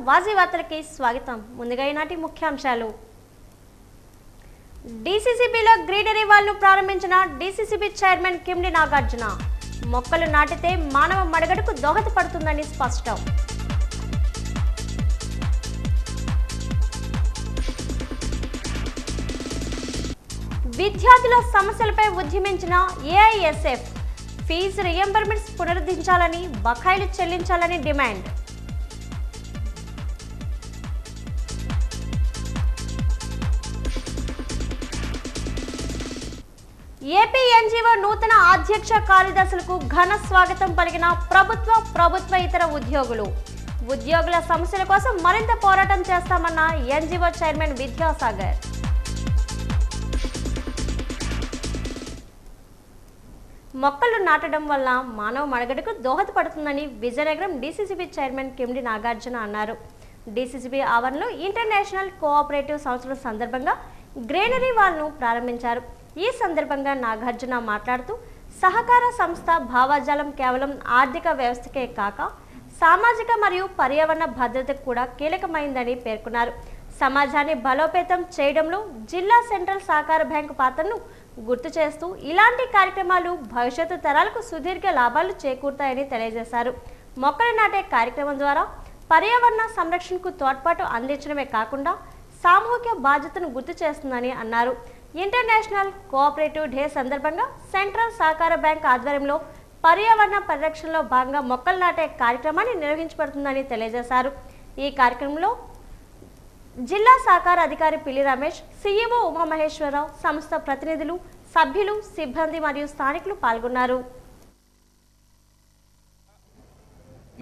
వాజీ వార్తలకి స్వాగతం. ముందుగా ఈనాటి ముఖ్యాంశాలు. డీసీసీబీలో గ్రీనరీ వాల్ను ప్రారంభించిన డీసీసీబీ చైర్మన్ కిమ్డి నాగార్జున. మొక్కలు నాటితే మానవ మనుగడకు దోహదపడుతుందని స్పష్టం. విద్యార్థుల సమస్యలపై ఉద్యమించిన ఏఐఎస్ఎఫ్. ఫీజు రియంబర్మెంట్స్ పునరుద్ధరించాలని, బకాయిలు చెల్లించాలని డిమాండ్. ఏపీ ఎన్జీఓ నూతన అధ్యక్ష కార్యదర్శులకు ఘన స్వాగతం పలికిన ప్రభుత్వ ఇతర ఉద్యోగులు. ఉద్యోగుల సమస్యల కోసం మరింత పోరాటం చేస్తామన్న ఎన్జీఓ చైర్మన్ విద్యాసాగర్. మొక్కలు నాటడం వల్ల మానవ మనుగడకు దోహదపడుతుందని విజయనగరం డీసీసీబీ చైర్మన్ కిమ్డి నాగార్జున అన్నారు. డీసీసీబీ ఆవరణలో ఇంటర్నేషనల్ కోఆపరేటివ్ సంవత్సరం సందర్భంగా గ్రీనరీ వాల్ను ప్రారంభించారు. ఈ సందర్భంగా నాగార్జున మాట్లాడుతూ సహకార సంస్థ భావజాలం కేవలం ఆర్థిక వ్యవస్థకే కాక సామాజిక మరియు పర్యావరణ భద్రతకు కూడా కీలకమైందని పేర్కొన్నారు. సమాజాన్ని బలోపేతం చేయడంలో జిల్లా సెంట్రల్ సహకార బ్యాంకు పాత్రను గుర్తు చేస్తూ ఇలాంటి కార్యక్రమాలు భవిష్యత్తు తరాలకు సుదీర్ఘ లాభాలు చేకూరుతాయని తెలియజేశారు. మొక్కలు నాటే కార్యక్రమం ద్వారా పర్యావరణ సంరక్షణకు తోడ్పాటు అందించడమే కాకుండా సామూహిక బాధ్యతను గుర్తు చేస్తుందని అన్నారు. ఇంటర్నేషనల్ కోఆపరేటివ్ డే సందర్భంగా సెంట్రల్ సహకార బ్యాంక్ ఆధ్వర్యంలో పర్యావరణ పరిరక్షణలో భాగంగా మొక్కలు నాటే కార్యక్రమాన్ని నిర్వహించబడుతుందని తెలియజేశారు. ఈ కార్యక్రమంలో జిల్లా సహకార అధికారి పిల్లి రమేష్, సీఈఓ ఉమామహేశ్వరరావు, సంస్థ ప్రతినిధులు, సభ్యులు, సిబ్బంది మరియు స్థానికులు పాల్గొన్నారు.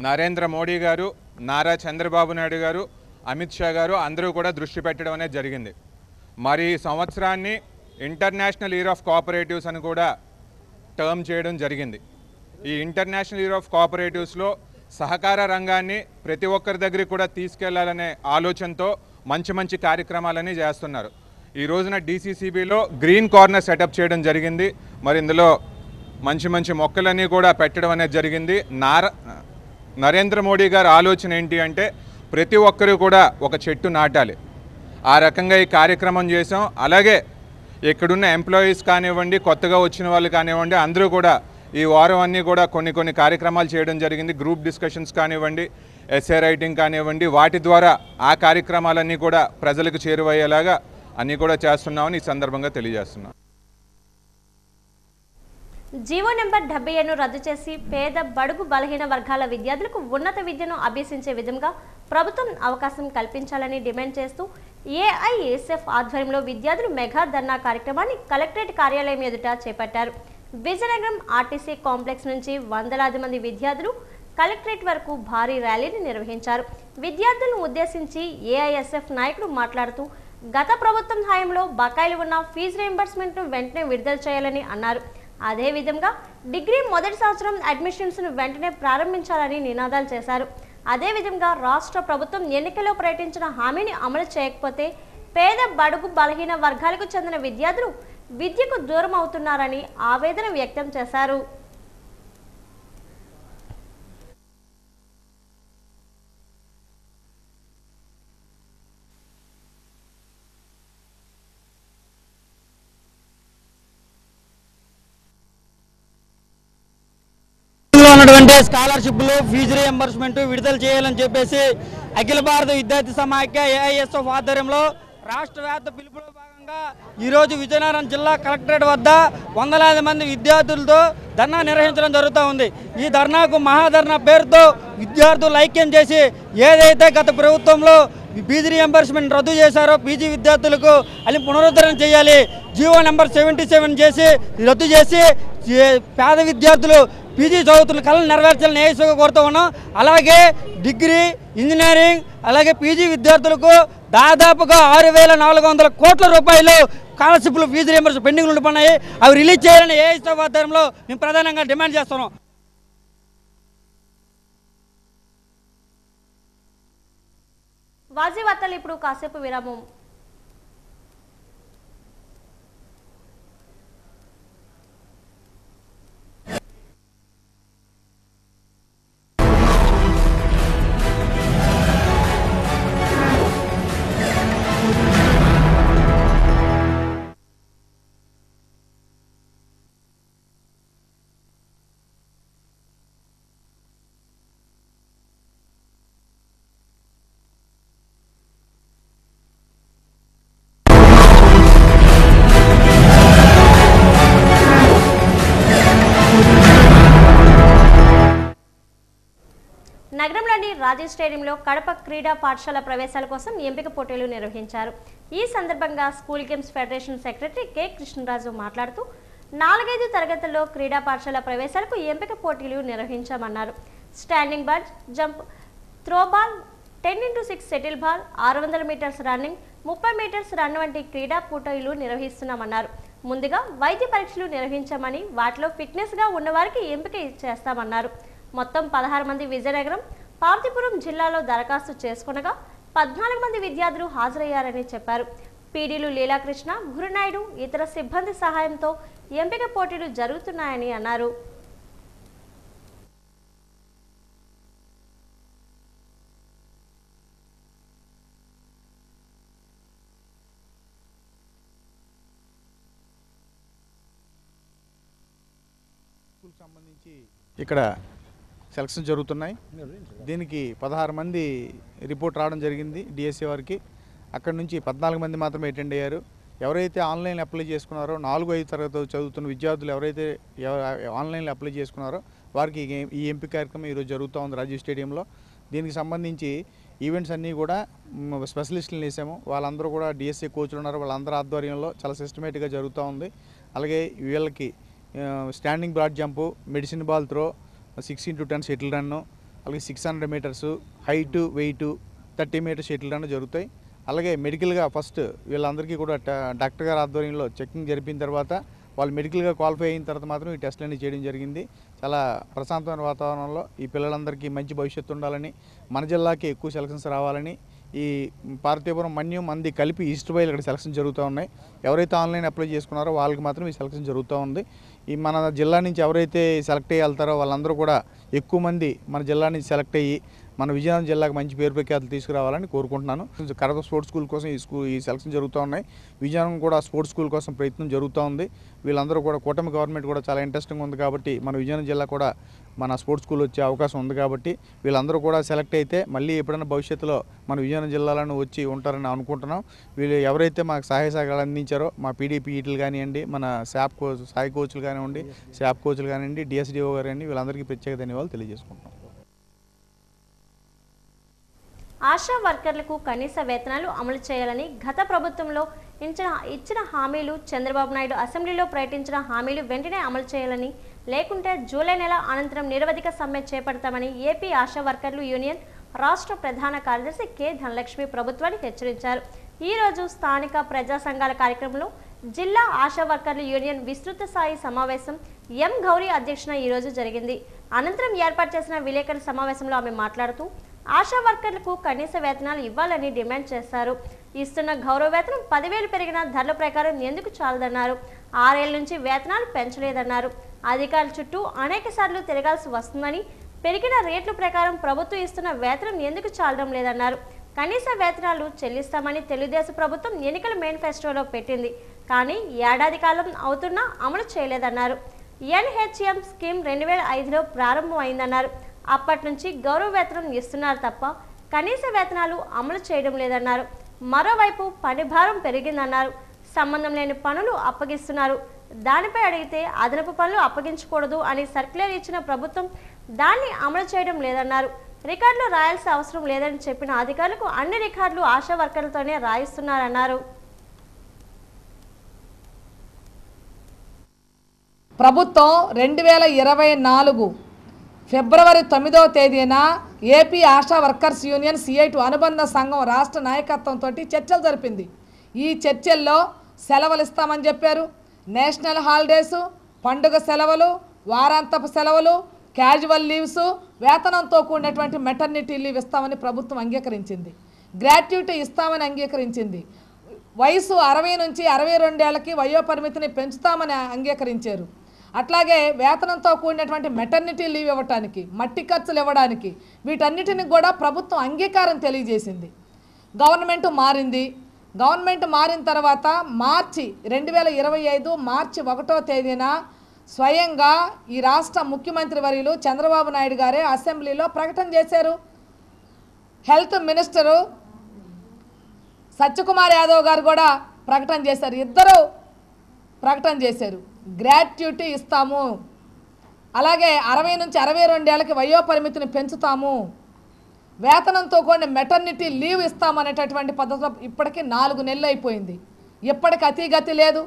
నరేంద్ర మోడీ గారు, నారా చంద్రబాబు నాయుడు గారు, అమిత్ షా గారు అందరూ కూడా దృష్టి పెట్టడం అనేది జరిగింది. మరి ఈ సంవత్సరాన్ని ఇంటర్నేషనల్ ఇయర్ ఆఫ్ కోఆపరేటివ్స్ అని కూడా టర్మ్ చేయడం జరిగింది. ఈ ఇంటర్నేషనల్ ఇయర్ ఆఫ్ కోఆపరేటివ్స్లో సహకార రంగాన్ని ప్రతి ఒక్కరి దగ్గరికి కూడా తీసుకెళ్లాలనే ఆలోచనతో మంచి కార్యక్రమాలని చేస్తున్నారు. ఈ రోజున డీసీసీబీలో గ్రీన్ కార్నర్ సెటప్ చేయడం జరిగింది. మరి ఇందులో మంచి మొక్కలన్నీ కూడా పెట్టడం అనేది జరిగింది. నరేంద్ర మోడీ గారి ఆలోచన ఏంటి అంటే ప్రతి ఒక్కరు కూడా ఒక చెట్టు నాటాలి. ఆ రకంగా ఈ కార్యక్రమం చేసాం. అలాగే ఇక్కడున్న ఎంప్లాయీస్ కానివ్వండి, కొత్తగా వచ్చిన వాళ్ళు కానివ్వండి, అందరూ కూడా ఈ వారం అన్నీ కూడా కొన్ని కార్యక్రమాలు చేయడం జరిగింది. గ్రూప్ డిస్కషన్స్ కానివ్వండి, ఎస్ఏ రైటింగ్ కానివ్వండి, వాటి ద్వారా ఆ కార్యక్రమాలన్నీ కూడా ప్రజలకు చేరువయ్యేలాగా అన్నీ కూడా చేస్తున్నామని ఈ సందర్భంగా తెలియజేస్తున్నాం. జీవో నెంబర్ 77ను రద్దు చేసి పేద బడుగు బలహీన వర్గాల విద్యార్థులకు ఉన్నత విద్యను అభ్యసించే విధంగా ప్రభుత్వం అవకాశం కల్పించాలని డిమాండ్ చేస్తూ ఏఐఎస్ఎఫ్ ఆధ్వర్యంలో విద్యార్థులు మెగా ధర్నా కార్యక్రమాన్ని కలెక్టరేట్ కార్యాలయం ఎదుట చేపట్టారు. విజయనగరం ఆర్టీసీ కాంప్లెక్స్ నుంచి వందలాది మంది విద్యార్థులు కలెక్టరేట్ వరకు భారీ ర్యాలీని నిర్వహించారు. విద్యార్థులను ఉద్దేశించి ఏఐఎస్ఎఫ్ నాయకుడు మాట్లాడుతూ గత ప్రభుత్వం హయాంలో బకాయిలు ఉన్న ఫీజు రీయింబర్స్మెంట్ను వెంటనే విడుదల చేయాలని అన్నారు. అదేవిధంగా డిగ్రీ మొదటి సంవత్సరం అడ్మిషన్స్ను వెంటనే ప్రారంభించాలని నినాదాలు చేశారు. అదేవిధంగా రాష్ట్ర ప్రభుత్వం ఎన్నికల్లో ప్రకటించిన హామీని అమలు చేయకపోతే పేద బడుగు బలహీన వర్గాలకు చెందిన విద్యార్థులు విద్యకు దూరం అవుతున్నారని ఆవేదన వ్యక్తం చేశారు. ఉన్నటువంటి స్కాలర్షిప్లు ఫీజు రియంబర్స్మెంట్ విడుదల చేయాలని చెప్పేసి అఖిల భారత విద్యార్థి సమాఖ్య ఏఐఎస్ఎఫ్ ఆధ్వర్యంలో రాష్ట్ర వ్యాప్త పిలుపులో భాగంగా ఈరోజు విజయనగరం జిల్లా కలెక్టరేట్ వద్ద వందలాది మంది విద్యార్థులతో ధర్నా నిర్వహించడం జరుగుతూ ఉంది. ఈ ధర్నాకు మహాధర్నా పేరుతో విద్యార్థులు ఐక్యం చేసి ఏదైతే గత ప్రభుత్వంలో ఫీజు రియంబర్స్మెంట్ రద్దు చేశారో పీజీ విద్యార్థులకు అది పునరుద్ధరణ చేయాలి. జీవో నెంబర్ 77 చేసి రద్దు చేసి పేద విద్యార్థులు పీజీ చదువుతున్న కళను నెరవేర్చాలని ఏఐఎస్ఎఫ్గా కోరుతూ ఉన్నాం. అలాగే డిగ్రీ, ఇంజనీరింగ్, అలాగే పీజీ విద్యార్థులకు దాదాపుగా 6,400 కోట్ల రూపాయలు స్కాలర్షిప్లు ఫీజు రియంబర్స్మెంట్ పెండింగ్లు ఉండిపోయినాయి. అవి రిలీజ్ చేయాలని ఏఐఎస్ఎఫ్ ఆధ్వర్యంలో మేము ప్రధానంగా డిమాండ్ చేస్తున్నాం. వాజీ వార్తలు ఇప్పుడు కాసేపు విరామం. నగరంలోని రాజేష్ స్టేడియంలో కడప క్రీడా పాఠశాల ప్రవేశాల కోసం ఎంపిక పోటీలు నిర్వహించారు. ఈ సందర్భంగా school games federation secretary K Krishnaraju మాట్లాడుతూ 4-5 తరగతుల్లో క్రీడా పాఠశాల ప్రవేశాలకు ఎంపిక పోటీలు నిర్వహించామన్నారు. Standing ball, jump, throwball, 10x6 shuttle ball, 600 meters running, 30 meters run వంటి క్రీడా పోటీలు నిర్వహిస్తున్నామన్నారు. ముందుగా వైద్య పరీక్షలు నిర్వహించామని వాటిలో ఫిట్నెస్గా ఉన్నవారికి ఎంపిక చేస్తామన్నారు. మొత్తం 16 మంది విజయనగరం, పార్వతీపురం జిల్లాలో దరఖాస్తు చేసుకునగా 14 మంది విద్యార్థులు హాజరయ్యారని చెప్పారు. పీడీలు లీలాకృష్ణ, గురునాయుడు, ఇతర సిబ్బంది సహాయంతో ఎంపిక పోటీలు జరుగుతున్నాయని అన్నారు. సంబంధించి ఇక్కడ సెలక్షన్ జరుగుతున్నాయి. దీనికి 16 మంది రిపోర్ట్ రావడం జరిగింది డిఎస్సి వారికి. అక్కడ నుంచి 14 మంది మాత్రమే అటెండ్ అయ్యారు. ఎవరైతే ఆన్లైన్ అప్లై చేసుకున్నారో 4-5 తరగతి చదువుతున్న విద్యార్థులు ఎవరైతే ఆన్లైన్లో అప్లై చేసుకున్నారో వారికి ఈ ఎంపిక కార్యక్రమం ఈరోజు జరుగుతూ ఉంది రాజీవ్ స్టేడియంలో. దీనికి సంబంధించి ఈవెంట్స్ అన్నీ కూడా స్పెషలిస్టులను వేసాము. వాళ్ళందరూ కూడా డిఎస్సి కోచ్లు ఉన్నారు. వాళ్ళందరూ ఆధ్వర్యంలో చాలా సిస్టమేటిక్గా జరుగుతూ ఉంది. అలాగే వీళ్ళకి standing broad jump, medicine ball throw, 6x10 shuttle run, అలాగే 600 meters, height, weight, 30 meters shuttle run జరుగుతాయి. అలాగే మెడికల్గా ఫస్ట్ వీళ్ళందరికీ కూడా డాక్టర్ గారి ఆధ్వర్యంలో చెకింగ్ జరిపిన తర్వాత వాళ్ళు మెడికల్గా క్వాలిఫై అయిన తర్వాత మాత్రం ఈ టెస్టులన్నీ చేయడం జరిగింది. చాలా ప్రశాంతమైన వాతావరణంలో ఈ పిల్లలందరికీ మంచి భవిష్యత్తు ఉండాలని, మన జిల్లాకి ఎక్కువ సెలక్షన్స్ రావాలని ఈ పార్వతీపురం, మన్యం, మంది కలిపి ఈస్ట్ వైల్ ఇక్కడ సెలక్షన్ జరుగుతూ ఉన్నాయి. ఎవరైతే ఆన్లైన్ అప్లై చేసుకున్నారో వాళ్ళకి మాత్రం ఈ సెలక్షన్ జరుగుతూ ఉంది. ఈ మన జిల్లా నుంచి ఎవరైతే సెలెక్ట్ అయ్యి వెళ్తారో వాళ్ళందరూ కూడా ఎక్కువ మంది మన జిల్లా నుంచి సెలెక్ట్ అయ్యి మన విజయనగరం జిల్లాకు మంచి పేరు ప్రఖ్యాతులు తీసుకురావాలని కోరుకుంటున్నాను. కడప స్పోర్ట్స్ స్కూల్ కోసం ఈ సెలక్షన్ జరుగుతూ ఉన్నాయి. విజయనగరం కూడా స్పోర్ట్స్ స్కూల్ కోసం ప్రయత్నం జరుగుతూ ఉంది. వీళ్ళందరూ కూడా కూటమి గవర్నమెంట్ కూడా చాలా ఇంట్రెస్టింగ్ ఉంది కాబట్టి మన విజయనగరం జిల్లా కూడా మన స్పోర్ట్స్ స్కూల్ వచ్చే అవకాశం ఉంది కాబట్టి వీళ్ళందరూ కూడా సెలెక్ట్ అయితే మళ్ళీ ఎప్పుడైనా భవిష్యత్తులో మన విజయనగరం జిల్లాలను వచ్చి ఉంటారని అనుకుంటున్నాం. వీళ్ళు ఎవరైతే మాకు సహాయ సహకారాలు అందించారో మా పీడీపీఈటీలు కానివ్వండి, మన శాప్ కోచ్, సాయి కోచ్లు కానివ్వండి, శాప్ కోచ్లు కానివ్వండి, డిఎస్డిఓ గారు అని వీళ్ళందరికీ ప్రత్యేక ధన్యవాదాలు తెలియజేసుకుంటున్నాం. ఆశా వర్కర్లకు కనీస వేతనాలు అమలు చేయాలని గత ప్రభుత్వంలో ఇచ్చిన హామీలు, చంద్రబాబు నాయుడు అసెంబ్లీలో ప్రకటించిన హామీలు వెంటనే అమలు చేయాలని, లేకుంటే జూలై నెల అనంతరం నిరవధిక సమ్మె చేపడతామని ఏపీ ఆశా వర్కర్లు యూనియన్ రాష్ట్ర ప్రధాన కార్యదర్శి కె ధనలక్ష్మి ప్రభుత్వానికి హెచ్చరించారు. ఈరోజు స్థానిక ప్రజా సంఘాల కార్యక్రమంలో జిల్లా ఆశా వర్కర్లు యూనియన్ విస్తృత స్థాయి సమావేశం ఎం గౌరీ అధ్యక్షన ఈరోజు జరిగింది. అనంతరం ఏర్పాటు చేసిన విలేకరుల సమావేశంలో ఆమె మాట్లాడుతూ ఆశా వర్కర్లకు కనీస వేతనాలు ఇవ్వాలని డిమాండ్ చేశారు. ఇస్తున్న గౌరవ వేతనం 10,000 పెరిగిన ధరల ప్రకారం ఎందుకు చాలదన్నారు. 6 ఏళ్ల నుంచి వేతనాలు పెంచలేదన్నారు. అధికారుల చుట్టూ అనేక సార్లు తిరగాల్సి వస్తుందని, పెరిగిన రేట్ల ప్రకారం ప్రభుత్వం ఇస్తున్న వేతనం ఎందుకు చాలడం లేదన్నారు. కనీస వేతనాలు చెల్లిస్తామని తెలుగుదేశం ప్రభుత్వం ఎన్నికల మేనిఫెస్టోలో పెట్టింది, కానీ ఏడాది కాలం అవుతున్నా అమలు చేయలేదన్నారు. ఎన్హెచ్ఎం స్కీమ్ 2005లో ప్రారంభం అయిందన్నారు. అప్పటి నుంచి గౌరవ వేతనం ఇస్తున్నారు తప్ప కనీస వేతనాలు అమలు చేయడం లేదన్నారు. మరోవైపు పని భారం పెరిగిందన్నారు. సంబంధం లేని పనులు అప్పగిస్తున్నారు. దానిపై అడిగితే అదనపు పనులు అప్పగించకూడదు అని సర్క్యులర్ ఇచ్చిన ప్రభుత్వం దాన్ని అమలు చేయడం లేదన్నారు. రికార్డులు రాయాల్సిన అవసరం లేదని చెప్పిన అధికారులకు అన్ని రికార్డులు ఆశా వర్కర్లతోనే రాయిస్తున్నారన్నారు. ప్రభుత్వం 2024 ఫిబ్రవరి 9వ తేదీన AP ASHA workers union CI2 అనుబంధ సంఘం రాష్ట్ర నాయకత్వంతో చర్చలు జరిపింది. ఈ చర్చల్లో సెలవులు ఇస్తామని చెప్పారు. నేషనల్ హాలిడేసు, పండుగ సెలవులు, వారాంతపు సెలవులు, క్యాజువల్ లీవ్స్, వేతనంతో కూడినటువంటి మెటర్నిటీ లీవ్ ఇస్తామని ప్రభుత్వం అంగీకరించింది. గ్రాట్యుటీ ఇస్తామని అంగీకరించింది. వయసు 60 నుంచి 62 ఏళ్లకి వయోపరిమితిని పెంచుతామని అంగీకరించారు. అట్లాగే వేతనంతో కూడినటువంటి మెటర్నిటీ లీవ్ ఇవ్వడానికి, మట్టి ఖర్చులు ఇవ్వడానికి, వీటన్నిటిని కూడా ప్రభుత్వం అంగీకారం తెలియజేసింది. గవర్నమెంట్ మారింది. గవర్నమెంట్ మారిన తర్వాత మార్చి 2025 మార్చి 1వ తేదీన స్వయంగా ఈ రాష్ట్ర ముఖ్యమంత్రి వర్యులు చంద్రబాబు నాయుడు గారే అసెంబ్లీలో ప్రకటన చేశారు. హెల్త్ మినిస్టరు సత్యకుమార్ యాదవ్ గారు కూడా ప్రకటన చేశారు. ఇద్దరు ప్రకటన చేశారు. గ్రాట్యుటీ ఇస్తాము, అలాగే 60 నుంచి 62 ఏళ్ళకి వయోపరిమితిని పెంచుతాము, వేతనంతో కూడిన మెటర్నిటీ లీవ్ ఇస్తామనేటటువంటి పద్ధతిలో ఇప్పటికీ 4 నెలలు అయిపోయింది. ఇప్పటికి అతిగతి లేదు.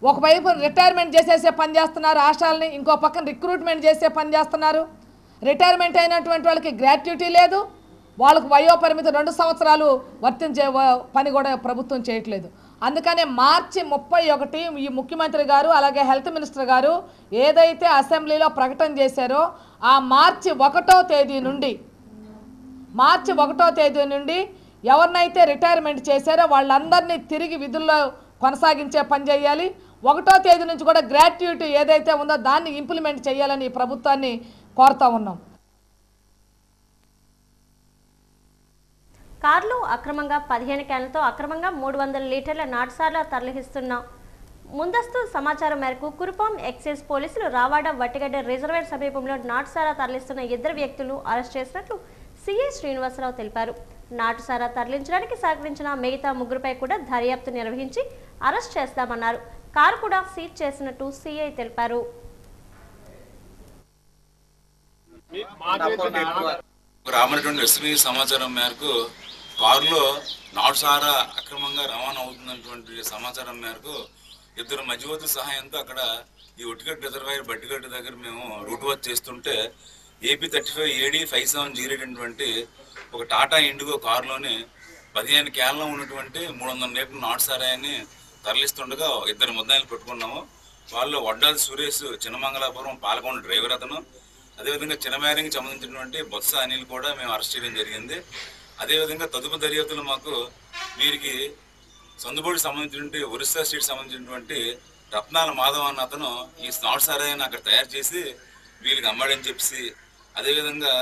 ఒకవైపు రిటైర్మెంట్ చేసేసే పని చేస్తున్నారు ఆశాలని, ఇంకో పక్కన రిక్రూట్మెంట్ చేసే పని చేస్తున్నారు. రిటైర్మెంట్ అయినటువంటి వాళ్ళకి గ్రాట్యుటీ లేదు, వాళ్ళకు వయోపరిమితి 2 సంవత్సరాలు వర్తించే పని కూడా ప్రభుత్వం చేయట్లేదు. అందుకనే మార్చి 31 ఈ ముఖ్యమంత్రి గారు అలాగే హెల్త్ మినిస్టర్ గారు ఏదైతే అసెంబ్లీలో ప్రకటన చేశారో ఆ మార్చి 1వ తేదీ నుండి ఎవరినైతే రిటైర్మెంట్ చేశారో వాళ్ళందరినీ తిరిగి విధుల్లో కొనసాగించే పని చేయాలి. 1వ తేదీ నుంచి కూడా గ్రాట్యుటీ ఏదైతే ఉందో దాన్ని ఇంప్లిమెంట్ చేయాలని ఈ ప్రభుత్వాన్ని కోరుతా ఉన్నాం. కార్లు అక్రమంగా 15 క్యాన్లతో అక్రమంగా 300 లీటర్ల నాటుసార్లు తరలిస్తున్న ముందస్తు సమాచారం మేరకు కురుపాం ఎక్సైజ్ పోలీసులు రావాడ వట్టిగడ్డ రిజర్వేర్ సమీపంలో నాటుసారా తరలిస్తున్న 2 వ్యక్తులను అరెస్ట్ చేసినట్లు సిఐ శ్రీనివాసరావు తెలిపారు. నాటుసారా తరలించడానికి సహకరించిన మిగతా 3పై కూడా దర్యాప్తు నిర్వహించి అరెస్ట్ చేస్తామన్నారు. కారు కూడా సీజ్ చేసినట్టు సిఐ తెలిపారు. రామనటువంటి ఎస్పీ సమాచారం మేరకు కారులో నాటుసారా అక్రమంగా రవాణా అవుతున్నటువంటి సమాచారం మేరకు 2 మధ్యవర్తుల సహాయంతో అక్కడ ఈ ఒట్టిగడ్డ రిజర్వాయర్ బట్టిగడ్డ దగ్గర మేము రూట్ వర్క్ చేస్తుంటే AP 35AD5708 అనేటువంటి ఒక టాటా ఇండిగో కారులోని 15 క్యాన్లో ఉన్నటువంటి 300 లీటర్ల నాటుసారాన్ని తరలిస్తుండగా 2 ముద్దాయిలు పెట్టుకున్నాము. వాళ్ళు వడ్డాది సురేష్ చిన్నమంగళాపురం పాలకొండ డ్రైవర్ అతను, అదేవిధంగా చిన్నమేరంకి సంబంధించినటువంటి బొత్స అనిల్ కూడా మేము అరెస్ట్ చేయడం జరిగింది. అదేవిధంగా తదుపరి దర్యాప్తులు మాకు వీరికి సందుబోడికి సంబంధించినటువంటి ఒరిస్సా స్టేట్ సంబంధించినటువంటి రత్నాల మాధవ్ అన్న అతను ఈ నాటుసారాన్ని అక్కడ తయారు చేసి వీళ్ళకి అమ్మాడని చెప్పి, అదేవిధంగా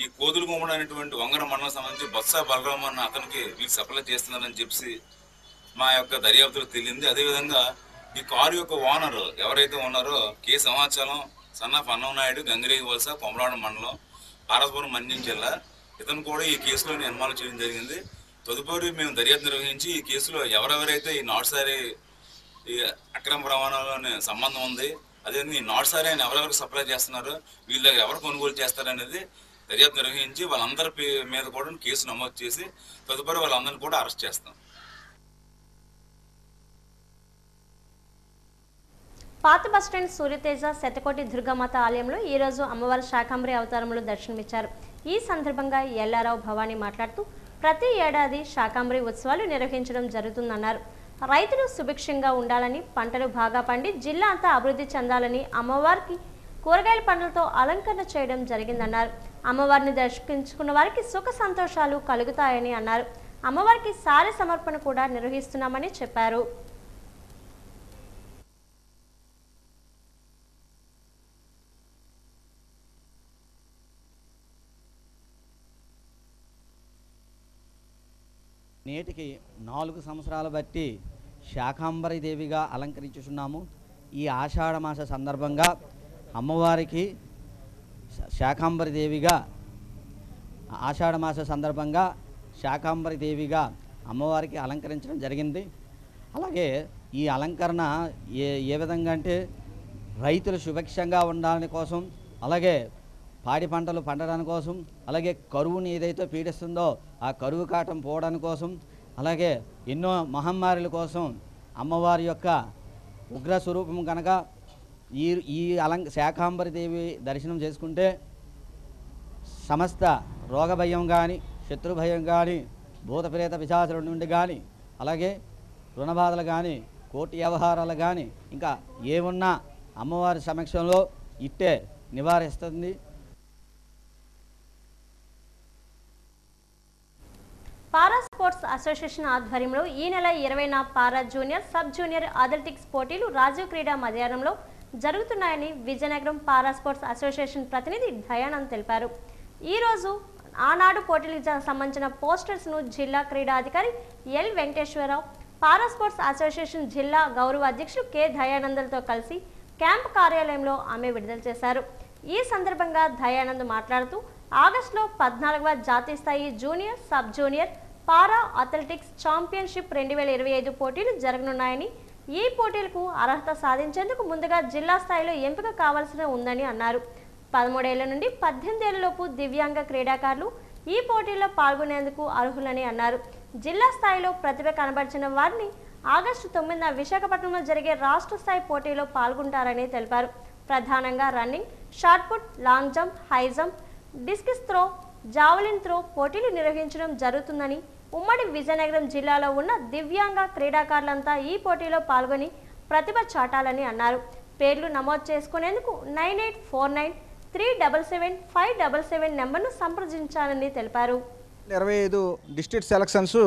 ఈ కోదులు గుమ్మడి అనేటువంటి వంగర మండలం సంబంధించి బొత్స బలరాం అన్న అతనికి వీళ్ళు సప్లై చేస్తున్నారని చెప్పి మా యొక్క దర్యాప్తులు తెలియంది. అదేవిధంగా ఈ కారు యొక్క ఓనర్ ఎవరైతే ఉన్నారో కే సంవత్సరం సన్నాఫ్ అన్నవనాయుడు, గంగిరేగి వలస, కొమరాడు మండలం, పారస్పురం మన్యం జిల్లా, ఇతను కూడా ఈ కేసులో ఇన్వాల్వ్ చేయడం జరిగింది. తదుపరి మేము దర్యాప్తు నిర్వహించి ఈ కేసులో ఎవరెవరైతే ఈ నాటుసారి ఈ అక్రమ రవాణాలోనే సంబంధం ఉంది, అదేవిధంగా ఈ నాటుసారిని ఎవరెవరికి సప్లై చేస్తున్నారో వీళ్ళ ఎవరు కొనుగోలు చేస్తారనేది దర్యాప్తు నిర్వహించి వాళ్ళందరి మీద కూడా కేసు నమోదు చేసి తదుపరి వాళ్ళందరినీ కూడా అరెస్ట్ చేస్తాం. పాత బస్టాండ్ సూర్యతేజ శతకోటి దుర్గామాత ఆలయంలో ఈరోజు అమ్మవారి శాకంబరి అవతారంలో దర్శనమిచ్చారు. ఈ సందర్భంగా ఎల్లారావు భవానీ మాట్లాడుతూ ప్రతి ఏడాది శాకంబరి ఉత్సవాలు నిర్వహించడం జరుగుతుందన్నారు. రైతులు సుభిక్షంగా ఉండాలని, పంటలు బాగా పండి జిల్లా అంతా అభివృద్ధి చెందాలని అమ్మవారికి కూరగాయల పండ్లతో అలంకరణ చేయడం జరిగిందన్నారు. అమ్మవారిని దర్శించుకున్న వారికి సుఖ సంతోషాలు కలుగుతాయని అన్నారు. అమ్మవారికి సారె సమర్పణ కూడా నిర్వహిస్తున్నామని చెప్పారు. నేటికి 4 సంవత్సరాలు బట్టి శాకంబరి దేవిగా అలంకరించుచున్నాము. ఈ ఆషాఢ మాస సందర్భంగా అమ్మవారికి శాకంబరి దేవిగా ఆషాఢ మాస సందర్భంగా శాకంబరి దేవిగా అమ్మవారికి అలంకరించడం జరిగింది. అలాగే ఈ అలంకరణ ఏ విధంగా అంటే రైతులు సుభిక్షంగా ఉండాలని కోసం, అలాగే పాడి పంటలు పండడానికి కోసం, అలాగే కరువుని ఏదైతే పీడిస్తుందో ఆ కరువు కాటం పోవడానికి కోసం, అలాగే ఎన్నో మహమ్మారుల కోసం అమ్మవారి యొక్క ఉగ్ర స్వరూపం కనుక ఈ శాకంబరి దేవి దర్శనం చేసుకుంటే సమస్త రోగ భయం కానీ, శత్రు భయం కానీ, భూత ప్రేత పిశాచుల నుండి కానీ, అలాగే రుణబాధలు కానీ, కోర్టు వ్యవహారాలు కానీ ఇంకా ఏమున్నా అమ్మవారి సమక్షంలో ఇట్టే నివారిస్తుంది. పారా స్పోర్ట్స్ అసోసియేషన్ ఆధ్వర్యంలో ఈ నెల 20న పారా జూనియర్, సబ్ జూనియర్ అథ్లెటిక్స్ పోటీలు రాజీవ్ క్రీడా మైదానంలో జరుగుతున్నాయని విజయనగరం పారా స్పోర్ట్స్ అసోసియేషన్ ప్రతినిధి దయానంద్ తెలిపారు. ఈరోజు ఆనాడు పోటీలకు సంబంధించిన పోస్టర్స్ను జిల్లా క్రీడాధికారి L Venkateswara Rao, para sports association జిల్లా గౌరవ అధ్యక్షులు కె దయానందలతో కలిసి క్యాంప్ కార్యాలయంలో ఆమె విడుదల చేశారు. ఈ సందర్భంగా దయానంద్ మాట్లాడుతూ ఆగస్టులో 14వ జాతీయ స్థాయి జూనియర్, సబ్ జూనియర్ పారా అథ్లెటిక్స్ ఛాంపియన్షిప్ 2025 పోటీలు జరగనున్నాయని, ఈ పోటీలకు అర్హత సాధించేందుకు ముందుగా జిల్లా స్థాయిలో ఎంపిక కావాల్సి ఉందని అన్నారు. 13 ఏళ్ల నుండి 18 ఏళ్లలోపు దివ్యాంగ క్రీడాకారులు ఈ పోటీల్లో పాల్గొనేందుకు అర్హులని అన్నారు. జిల్లా స్థాయిలో ప్రతిభ కనబరిచిన వారిని ఆగస్టు 9న విశాఖపట్నంలో జరిగే రాష్ట్ర స్థాయి పోటీలో పాల్గొంటారని తెలిపారు. ప్రధానంగా running, shot put, long jump, high jump, discus throw, javelin throw పోటీలు నిర్వహించడం జరుగుతుందని, ఉమ్మడి విజయనగరం జిల్లాలో ఉన్న దివ్యాంగ క్రీడాకారులంతా ఈ పోటీలో పాల్గొని ప్రతిభ చాటాలని అన్నారు. పేర్లు నమోదు చేసుకునేందుకు 9849377577 నెంబర్ను సంప్రదించాలని తెలిపారు. 25 డిస్ట్రిక్ట్ సెలక్షన్స్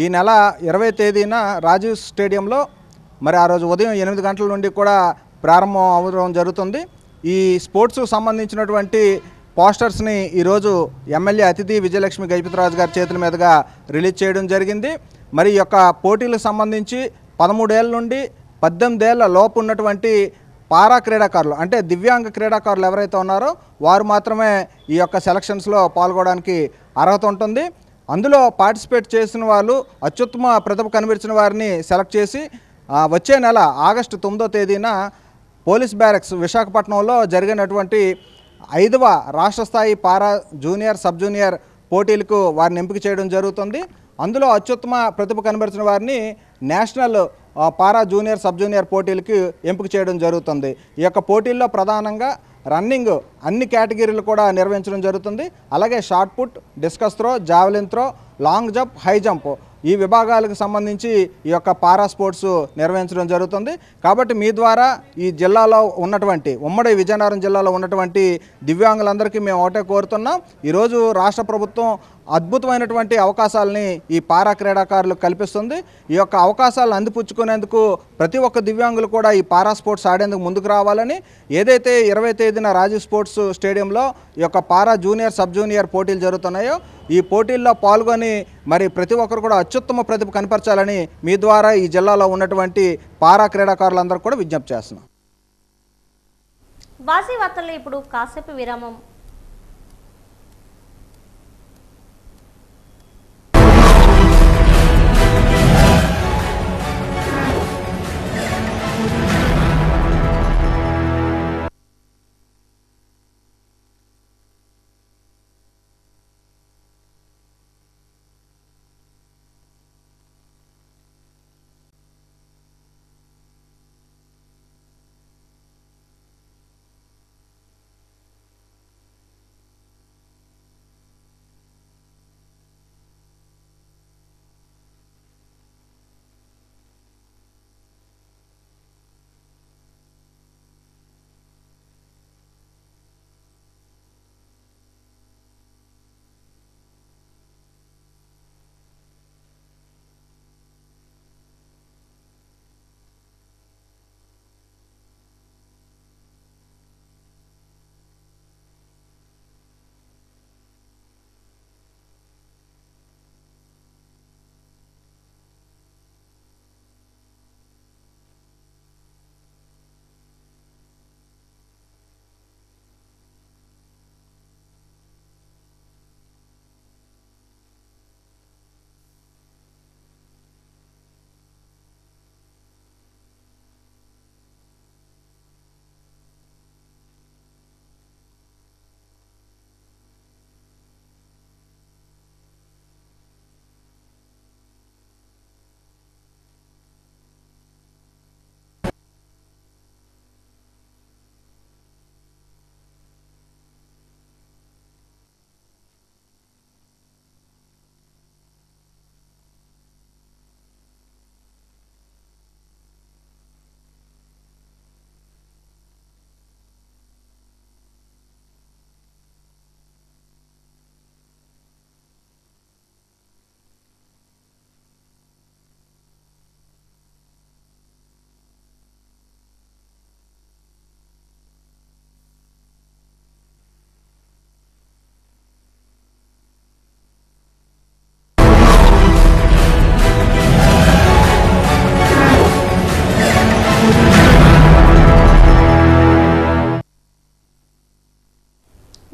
ఈ నెల 20 తేదీన రాజీవ్ స్టేడియంలో మరి ఆ రోజు ఉదయం 8 గంటల నుండి కూడా ప్రారంభం అవ్వడం జరుగుతుంది. ఈ స్పోర్ట్స్కు సంబంధించినటువంటి పోస్టర్స్ని ఈరోజు ఎమ్మెల్యే అతిథి విజయలక్ష్మి గజపతిరాజు గారి చేతుల మీదుగా రిలీజ్ చేయడం జరిగింది. మరి ఈ యొక్క పోటీలకు సంబంధించి 13 ఏళ్ళ నుండి 18 ఏళ్ల లోపు ఉన్నటువంటి పారా క్రీడాకారులు అంటే దివ్యాంగ క్రీడాకారులు ఎవరైతే ఉన్నారో వారు మాత్రమే ఈ యొక్క సెలక్షన్స్లో పాల్గొనడానికి అర్హత ఉంటుంది. అందులో పార్టిసిపేట్ చేసిన వాళ్ళు అత్యుత్తమ ప్రతిభ కనబరిచిన వారిని సెలెక్ట్ చేసి వచ్చే నెల ఆగస్టు 9వ తేదీన పోలీస్ బ్యారక్స్ విశాఖపట్నంలో జరిగినటువంటి 5వ రాష్ట్ర స్థాయి పారా జూనియర్ సబ్ జూనియర్ పోటీలకు వారిని ఎంపిక చేయడం జరుగుతుంది. అందులో అత్యుత్తమ ప్రతిభ కనబరిచిన వారిని నేషనల్ పారా జూనియర్ సబ్ జూనియర్ పోటీలకి ఎంపిక చేయడం జరుగుతుంది. ఈ యొక్క పోటీల్లో ప్రధానంగా రన్నింగ్ అన్ని కేటగిరీలు కూడా నిర్వహించడం జరుగుతుంది. అలాగే shot put, discus throw, javelin throw, long jump, high jump ఈ విభాగాలకు సంబంధించి ఈ యొక్క పారా స్పోర్ట్స్ నిర్వహించడం జరుగుతుంది. కాబట్టి మీ ద్వారా ఈ జిల్లాలో ఉన్నటువంటి ఉమ్మడి విజయనగరం జిల్లాలో ఉన్నటువంటి దివ్యాంగులందరికీ మేము ఒకటే కోరుతున్నాం. ఈరోజు రాష్ట్ర ప్రభుత్వం అద్భుతమైనటువంటి అవకాశాలని ఈ పారా క్రీడాకారులకు కల్పిస్తుంది. ఈ యొక్క అవకాశాలను అందిపుచ్చుకునేందుకు ప్రతి ఒక్క దివ్యాంగులు కూడా ఈ పారా స్పోర్ట్స్ ఆడేందుకు ముందుకు రావాలని, ఏదైతే 20 తేదీన రాజీవ్ స్పోర్ట్స్ స్టేడియంలో ఈ యొక్క పారా జూనియర్ సబ్ జూనియర్ పోటీలు జరుగుతున్నాయో ఈ పోటీల్లో పాల్గొని మరి ప్రతి ఒక్కరు కూడా అత్యుత్తమ ప్రతిభ కనపరచాలని మీ ద్వారా ఈ జిల్లాలో ఉన్నటువంటి పారా క్రీడాకారులందరూ కూడా విజ్ఞప్తి చేస్తున్నాం. వాసి వార్తల్లో ఇప్పుడు కాసేపు విరామం.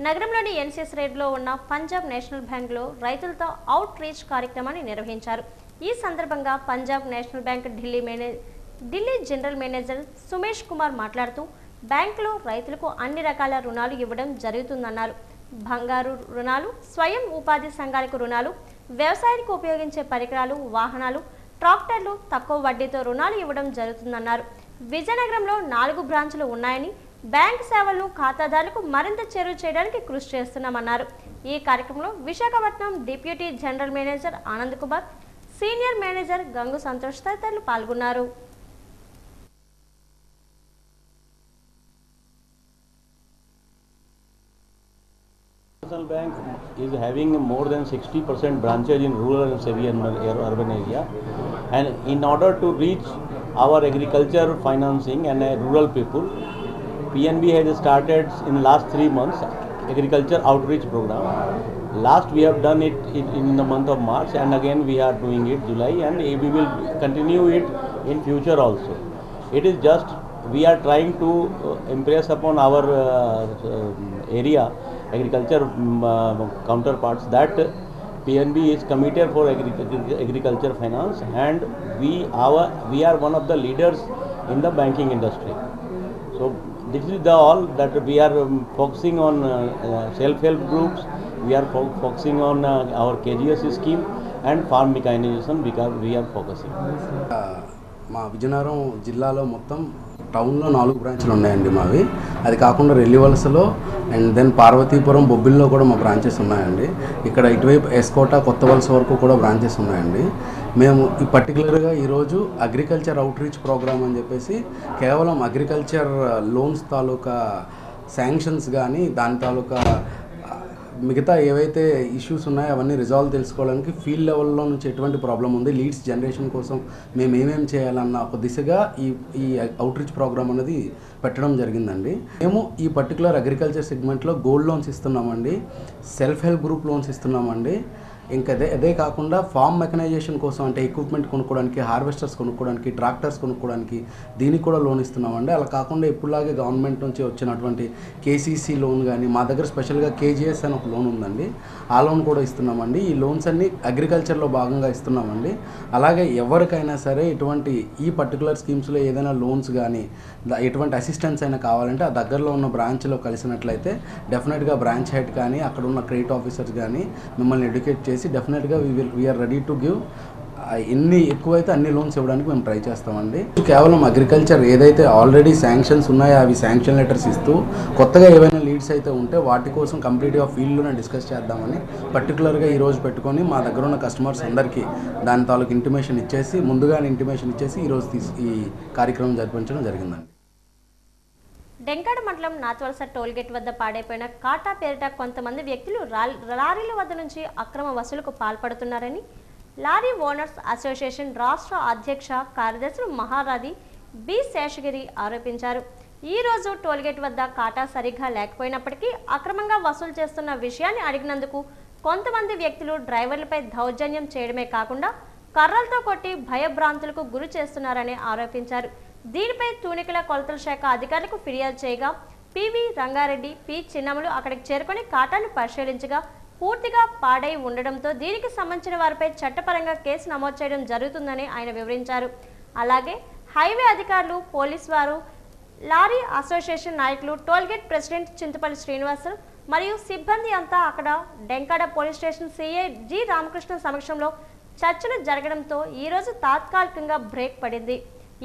నగరంలోని ఎన్సీఎస్ రోడ్లో ఉన్న పంజాబ్ నేషనల్ బ్యాంక్లో రైతులతో అవుట్ రీచ్ కార్యక్రమాన్ని నిర్వహించారు. ఈ సందర్భంగా Punjab national bank Delhi general manager Sumesh Kumar మాట్లాడుతూ బ్యాంకులో రైతులకు అన్ని రకాల రుణాలు ఇవ్వడం జరుగుతుందన్నారు. బంగారు రుణాలు, స్వయం ఉపాధి సంఘాలకు రుణాలు, వ్యవసాయానికి ఉపయోగించే పరికరాలు, వాహనాలు, ట్రాక్టర్లు తక్కువ వడ్డీతో రుణాలు ఇవ్వడం జరుగుతుందన్నారు. విజయనగరంలో 4 బ్రాంచులు ఉన్నాయని, బ్యాంక్ సేవలను ఖాతాదారులకు మరింత చేరువ చేయడానికి కృషి చేస్తున్నామన్నారు. ఈ కార్యక్రమంలో Visakhapatnam deputy general manager Anand Kumar, senior manager Gangu Santosh తదితరులు పాల్గొన్నారు. National Bank is having more than 60% branches in rural and semi-urban area, and in order to reach our agriculture financing and rural people, PNB has started in the last 3 months agriculture outreach program. Last we have done it in the month of March, and again we are doing it July, and we will continue it in future also. It is just we are trying to impress upon our area agriculture counterparts that PNB is committed for agriculture finance, and we are one of the leaders in the banking industry. So this is all that we are focusing on self-help groups. We are focusing on our KGS scheme and farm mechanization because we are focusing. మా విజయనగరం జిల్లాలో మొత్తం టౌన్లో 4 బ్రాంచ్లు ఉన్నాయండి మావి. అది కాకుండా రెల్లివలసలో and then Parvathipuram, బొబ్బిల్లో కూడా మా బ్రాంచెస్ ఉన్నాయండి. ఇక్కడ ఇటువైపు ఎస్కోట, కొత్త వలస వరకు కూడా బ్రాంచెస్ ఉన్నాయండి. మేము ఈ పర్టికులర్గా ఈరోజు అగ్రికల్చర్ అవుట్రీచ్ ప్రోగ్రామ్ అని చెప్పేసి కేవలం అగ్రికల్చర్ లోన్స్ తాలూకా శాంక్షన్స్ కానీ దాని తాలూకా మిగతా ఏవైతే ఇష్యూస్ ఉన్నాయో అవన్నీ రిజాల్వ్ తెలుసుకోవడానికి ఫీల్డ్ లెవెల్లో నుంచి ఎటువంటి ప్రాబ్లం ఉంది, లీడ్స్ జనరేషన్ కోసం మేము ఏమేమి చేయాలన్న ఒక దిశగా ఈ అవుట్రీచ్ ప్రోగ్రామ్ అనేది పెట్టడం జరిగిందండి. మేము ఈ పర్టికులర్ అగ్రికల్చర్ సెగ్మెంట్లో గోల్డ్ లోన్స్ ఇస్తున్నామండి, సెల్ఫ్ హెల్ప్ గ్రూప్ లోన్స్ ఇస్తున్నామండి. ఇంకా అదే కాకుండా ఫార్మ్ మెకనైజేషన్ కోసం అంటే ఎక్విప్మెంట్ కొనుక్కోవడానికి, హార్వెస్టర్స్ కొనుక్కోవడానికి, ట్రాక్టర్స్ కొనుక్కోవడానికి దీనికి కూడా లోన్ ఇస్తున్నామండి. అలా కాకుండా ఇప్పుడులాగే గవర్నమెంట్ నుంచి వచ్చినటువంటి కేసీసీ లోన్ కానీ మా దగ్గర స్పెషల్గా కేజీఎస్ అని ఒక లోన్ ఉందండి, ఆ లోన్ కూడా ఇస్తున్నామండి. ఈ లోన్స్ అన్నీ అగ్రికల్చర్లో భాగంగా ఇస్తున్నామండి. అలాగే ఎవరికైనా సరే ఇటువంటి ఈ పర్టికులర్ స్కీమ్స్లో ఏదైనా లోన్స్ కానీ ఎటువంటి అసిస్టెన్స్ అయినా కావాలంటే ఆ దగ్గరలో ఉన్న బ్రాంచ్లో కలిసినట్లయితే డెఫినెట్గా బ్రాంచ్ హెడ్ కానీ అక్కడ ఉన్న క్రెడిట్ ఆఫీసర్స్ కానీ మిమ్మల్ని ఎడ్యుకేట్ చేసి డెఫినెట్గా వీఆర్ రెడీ టు గివ్ ఎన్ని ఎక్కువైతే అన్ని లోన్స్ ఇవ్వడానికి మేము ట్రై చేస్తామండి. కేవలం అగ్రికల్చర్ ఏదైతే ఆల్రెడీ శాంక్షన్స్ ఉన్నాయో అవి శాంక్షన్ లెటర్స్ ఇస్తూ కొత్తగా ఏవైనా లీడ్స్ అయితే ఉంటే వాటి కోసం కంప్లీట్గా ఫీల్డ్లోనే డిస్కస్ చేద్దామని పర్టికులర్గా ఈరోజు పెట్టుకొని మా దగ్గర ఉన్న కస్టమర్స్ అందరికీ దాని తాలూకు ఇంటిమేషన్ ఇచ్చేసి ముందుగానే ఇంటిమేషన్ ఇచ్చేసి ఈరోజు ఈ కార్యక్రమం జరిపించడం జరిగిందండి. డెంకాడ మండలం నాత్వలస టోల్గేట్ వద్ద పాడైపోయిన కాటా పేరిట కొంతమంది వ్యక్తులు లారీల వద్ద నుంచి అక్రమ వసూలుకు పాల్పడుతున్నారని లారీ ఓనర్స్ అసోసియేషన్ రాష్ట్ర అధ్యక్ష కార్యదర్శులు మహారాది బి శేషగిరి ఆరోపించారు. ఈ రోజు టోల్గేట్ వద్ద కాటా సరిగ్గా లేకపోయినప్పటికీ అక్రమంగా వసూలు చేస్తున్న విషయాన్ని అడిగినందుకు కొంతమంది వ్యక్తులు డ్రైవర్లపై దౌర్జన్యం చేయడమే కాకుండా కర్రలతో కొట్టి భయభ్రాంతులకు గురి చేస్తున్నారని ఆరోపించారు. దీనిపై తూనికల కొలతల శాఖ అధికారులకు ఫిర్యాదు చేయగా పివి రంగారెడ్డి, పి చిన్నములు అక్కడికి చేరుకొని కాటాను పరిశీలించగా పూర్తిగా పాడై ఉండడంతో దీనికి సంబంధించిన వారిపై చట్టపరంగా కేసు నమోదు చేయడం జరుగుతుందని ఆయన వివరించారు. అలాగే హైవే అధికారులు, పోలీసు వారు, లారీ అసోసియేషన్ నాయకులు, టోల్గేట్ ప్రెసిడెంట్ చింతపల్లి శ్రీనివాసులు మరియు సిబ్బంది అంతా అక్కడ Denkada police station CI G Ramakrishna సమక్షంలో చర్చలు జరగడంతో ఈరోజు తాత్కాలికంగా బ్రేక్ పడింది.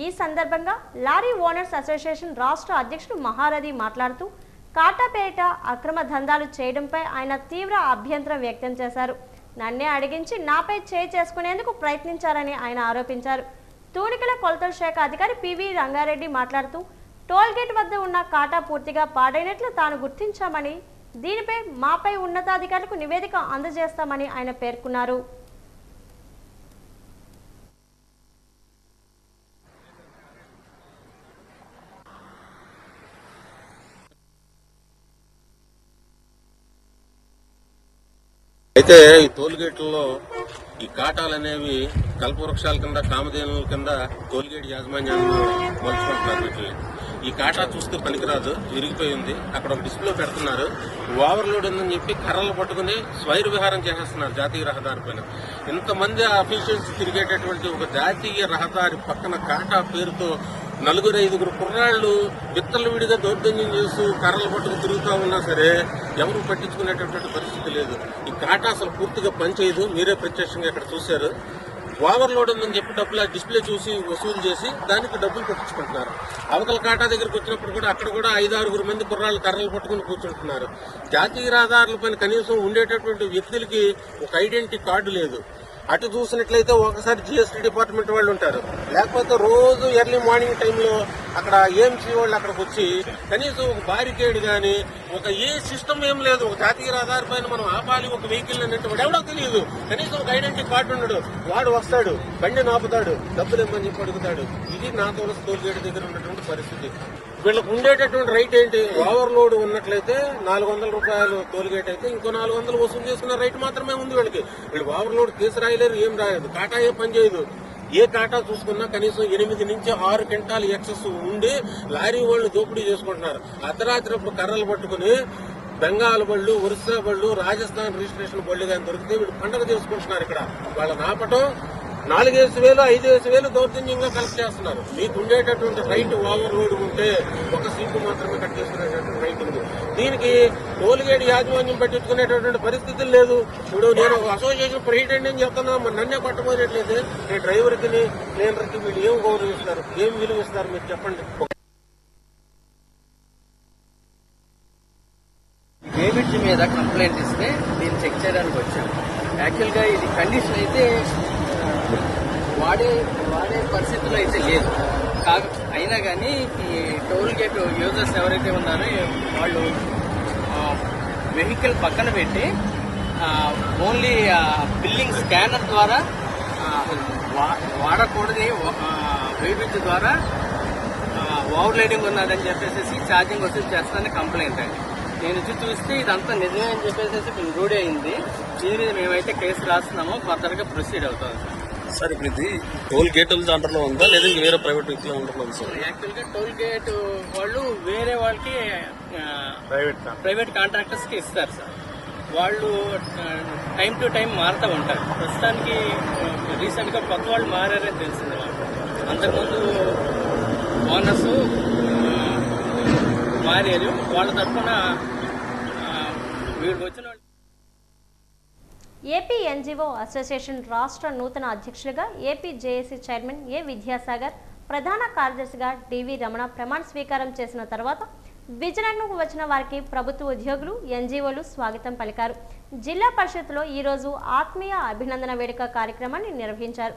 ఈ సందర్భంగా లారీ ఓనర్స్ అసోసియేషన్ రాష్ట్ర అధ్యక్షుడు మహారథి మాట్లాడుతూ కాటాపేట అక్రమ దందాలు చేయడంపై ఆయన తీవ్ర అభ్యంతరం వ్యక్తం చేశారు. నన్నే అడిగించి నాపై చేయి చేసుకునేందుకు ప్రయత్నించారని ఆయన ఆరోపించారు. తూనికల కొలతల శాఖ అధికారి పివి రంగారెడ్డి మాట్లాడుతూ టోల్గేట్ వద్ద ఉన్న కాటా పూర్తిగా పాడైనట్లు తాను గుర్తించామని, దీనిపై మాపై ఉన్నతాధికారులకు నివేదిక అందజేస్తామని ఆయన పేర్కొన్నారు. అయితే ఈ టోల్గేట్లలో ఈ కాటాలు అనేవి కల్పవృక్షాల కింద, కామధేనుల కింద టోల్గేట్ యాజమాన్యాన్ని మలుచుకుంటున్నారు. వీటిని ఈ కాటా చూస్తే పనికిరాదు, విరిగిపోయింది. అక్కడ ఒక డిస్ప్లే పెడుతున్నారు. ఓవర్లోడ్ ఉందని చెప్పి కర్రలు పట్టుకుని స్వైర విహారం చేసేస్తున్నారు జాతీయ రహదారి పైన. ఇంతమంది అఫీషియల్స్ తిరిగేటటువంటి ఒక జాతీయ రహదారి పక్కన కాటా పేరుతో నలుగురు ఐదుగురు కుర్రాళ్ళు విత్తలు విడిగా దౌర్జన్యం చేస్తూ కర్రలు పట్టుకు తిరుగుతూ ఉన్నా సరే ఎవరు పట్టించుకునేటటువంటి పరిస్థితి లేదు. ఈ కాటా అసలు పూర్తిగా పనిచేయదు. మీరే ప్రత్యక్షంగా ఇక్కడ చూశారు. ఓవర్లోడ్ ఉందని చెప్పి డబ్బులు డిస్ప్లే చూసి వసూలు చేసి దానికి డబ్బులు కొట్టించుకుంటున్నారు. అవతల కాటా దగ్గరికి వచ్చినప్పుడు కూడా అక్కడ కూడా 5-6 మంది కుర్రాళ్ళు కర్రలు పట్టుకుని కూర్చుంటున్నారు. జాతీయ రహదారుల పైన కనీసం ఉండేటటువంటి వ్యక్తులకి ఒక ఐడెంటిటీ కార్డు లేదు. అటు చూసినట్లయితే ఒకసారి జిఎస్టీ డిపార్ట్మెంట్ వాళ్ళు ఉంటారు, లేకపోతే రోజు ఎర్లీ మార్నింగ్ టైంలో అక్కడ ఏఎంసీ వాళ్ళు అక్కడికి వచ్చి కనీసం ఒక బారికేడ్ కానీ ఒక ఏ సిస్టమ్ ఏం లేదు. ఒక జాతీయ రహదారి పైన మనం ఆపాలి ఒక వెహికల్ అన్నట్టు వాడు ఎవడో తెలియదు. కనీసం ఒక ఐడెంటిటీ కార్డు ఉండడు. వాడు వస్తాడు, బండి నాపుతాడు, డబ్బులు ఇవ్వమని చెప్పి అడుగుతాడు. ఇది నా తులసి టోల్గేట్ దగ్గర ఉన్నటువంటి పరిస్థితి. వీళ్ళకు ఉండేటటువంటి రైట్ ఏంటి? ఓవర్లోడ్ ఉన్నట్లయితే 400 రూపాయలు టోల్గేట్ అయితే ఇంకో 400 వసూలు చేసుకున్న రైట్ మాత్రమే ఉంది వీళ్ళకి. వీళ్ళు ఓవర్లోడ్ కేసు రాయలేరు, ఏం రాయలేదు. కాటా ఏ పని చేయదు. ఏ కాటా చూసుకున్నా కనీసం 8 నుంచి 6 క్వింటాల్ ఎక్సెస్ ఉండి లారీ వాళ్ళు దోపిడీ చేసుకుంటున్నారు. అర్ధరాత్రి కర్రలు పట్టుకుని బెంగాల్ బళ్ళు, ఒరిస్సా బళ్ళు, రాజస్థాన్ రిజిస్ట్రేషన్ బళ్ళు కానీ దొరికితే వీళ్ళు పండుగ చేసుకుంటున్నారు. ఇక్కడ వాళ్ళని ఆపటం 4,000-5,000 దౌర్జన్యంగా కలెక్ట్ చేస్తున్నారు. మీకు ఉండేటటువంటి రైట్ ఓవర్లోడ్ ఉంటే ఒక సీటు మాత్రమే కట్ చేసుకునేటటువంటి రైట్ ఉంది. దీనికి టోల్గేట్ యాజమాన్యం పట్టించుకునేటటువంటి పరిస్థితులు లేదు. ఇప్పుడు నేను అసోసియేషన్ ప్రెసిడెంట్ అని చెప్తున్నా, మరి నన్నే పట్టుకోలేట్లేదు. నేను డ్రైవర్కి క్లీనర్కి వీళ్ళు ఏం గౌరవిస్తారు, ఏం విలువ ఇస్తారు మీరు చెప్పండి. డేవిడ్ మీద కంప్లైంట్ ఇస్తే దీన్ని చెక్ చేయడానికి వచ్చాను. యాక్చువల్గా ఇది కండిషన్ అయితే వాడే పరిస్థితుల్లో అయితే లేదు. అయినా కానీ ఈ టోల్ గేట్ యూజర్స్ ఎవరైతే ఉన్నారో వాళ్ళు వెహికల్ పక్కన పెట్టి ఓన్లీ బిల్లింగ్ స్కానర్ ద్వారా వాడకూడదు వెహికల్స్ ద్వారా ఓవర్ రైడింగ్ ఉన్నదని చెప్పేసి ఛార్జింగ్ వసూలు చేస్తానని కంప్లైంట్ అండి. నేను వచ్చి చూస్తే ఇదంతా నిజమే అని చెప్పేసి రూఢి అయింది. దీని మీద మేమైతే కేసు రాస్తున్నాము, ఫర్దర్గా ప్రొసీడ్ అవుతాం సార్. ఇప్పుడు ఇది టోల్ గేట్ అండర్లో ఉందా లేదా వేరే ప్రైవేట్ వ్యక్తుల అండర్లో ఉంది సార్? యాక్చువల్గా టోల్ గేట్ వాళ్ళు వేరే వాళ్ళకి ప్రైవేట్ కాంట్రాక్టర్స్ కి ఇస్తారు సార్. వాళ్ళు టైం టు టైం మారుతూ ఉంటారు. ప్రస్తుతానికి రీసెంట్గా కొత్త వాళ్ళు మారారని తెలిసింది మాకు. అంతకుముందు ఓనర్స్ మారారు. వాళ్ళ తరఫున వీడికి వచ్చిన ఏపీ ఎన్జీఓ అసోసియేషన్ రాష్ట్ర నూతన అధ్యక్షులుగా ఏపీ జేఏసీ చైర్మన్ ఏ విద్యాసాగర్, ప్రధాన కార్యదర్శిగా డివి రమణ ప్రమాణ స్వీకారం చేసిన తర్వాత విజయనగరంకు వచ్చిన వారికి ప్రభుత్వ ఉద్యోగులు, ఎన్జీఓలు స్వాగతం పలికారు. జిల్లా పరిషత్లో ఈరోజు ఆత్మీయ అభినందన వేడుక కార్యక్రమాన్ని నిర్వహించారు.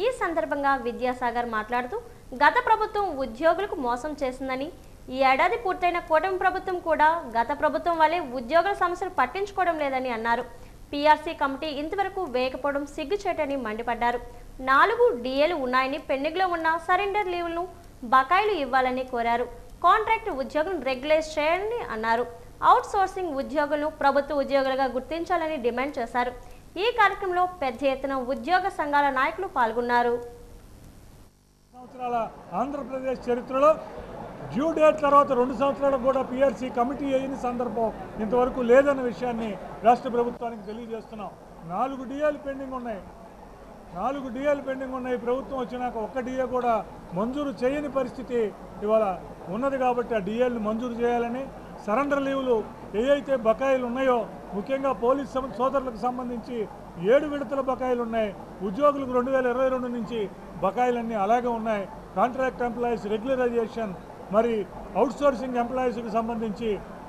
ఈ సందర్భంగా విద్యాసాగర్ మాట్లాడుతూ గత ప్రభుత్వం ఉద్యోగులకు మోసం చేసిందని, ఈ ఏడాది పూర్తయిన కూటమి ప్రభుత్వం కూడా గత ప్రభుత్వం వల్లే ఉద్యోగుల సమస్యలు పట్టించుకోవడం లేదని అన్నారు. పీఆర్సీ కమిటీ ఇంతవరకు వేయకపోవడం సిగ్గుచేటని మండిపడ్డారు. 4 డిఏలు ఉన్నాయని, పెండింగ్లో ఉన్న సరెండర్ లీవ్లను బకాయిలు ఇవ్వాలని కోరారు. కాంట్రాక్ట్ ఉద్యోగులను రెగ్యులైజ్ చేయాలని అన్నారు. అవుట్ సోర్సింగ్ ఉద్యోగులను ప్రభుత్వ ఉద్యోగులుగా గుర్తించాలని డిమాండ్ చేశారు. ఈ కార్యక్రమంలో పెద్ద ఎత్తున ఉద్యోగ సంఘాల నాయకులు పాల్గొన్నారు. ఆంధ్రప్రదేశ్ చరిత్రలో డ్యూ డేట్ తర్వాత 2 సంవత్సరాలకు కూడా పీఆర్సీ కమిటీ అయిన సందర్భం ఇంతవరకు లేదన్న విషయాన్ని రాష్ట్ర ప్రభుత్వానికి తెలియజేస్తున్నాం. 4 డిఏలు పెండింగ్ ఉన్నాయి. 4 డిఏలు పెండింగ్ ఉన్నాయి. ప్రభుత్వం వచ్చినాక 1 డిఏ కూడా మంజూరు చేయని పరిస్థితి ఇవాళ ఉన్నది. కాబట్టి ఆ డిఏలను మంజూరు చేయాలని, సరెండర్ లీవ్లు ఏవైతే బకాయిలు ఉన్నాయో, ముఖ్యంగా పోలీస్ సోదరులకు సంబంధించి 7 విడతల బకాయిలు ఉన్నాయి. ఉద్యోగులకు 2022 నుంచి బకాయిలన్నీ అలాగే ఉన్నాయి. కాంట్రాక్ట్ ఎంప్లాయీస్ రెగ్యులరైజేషన్, మరి అవుట్సోర్సింగ్ ఎంప్లాయీస్కి సంబంధించి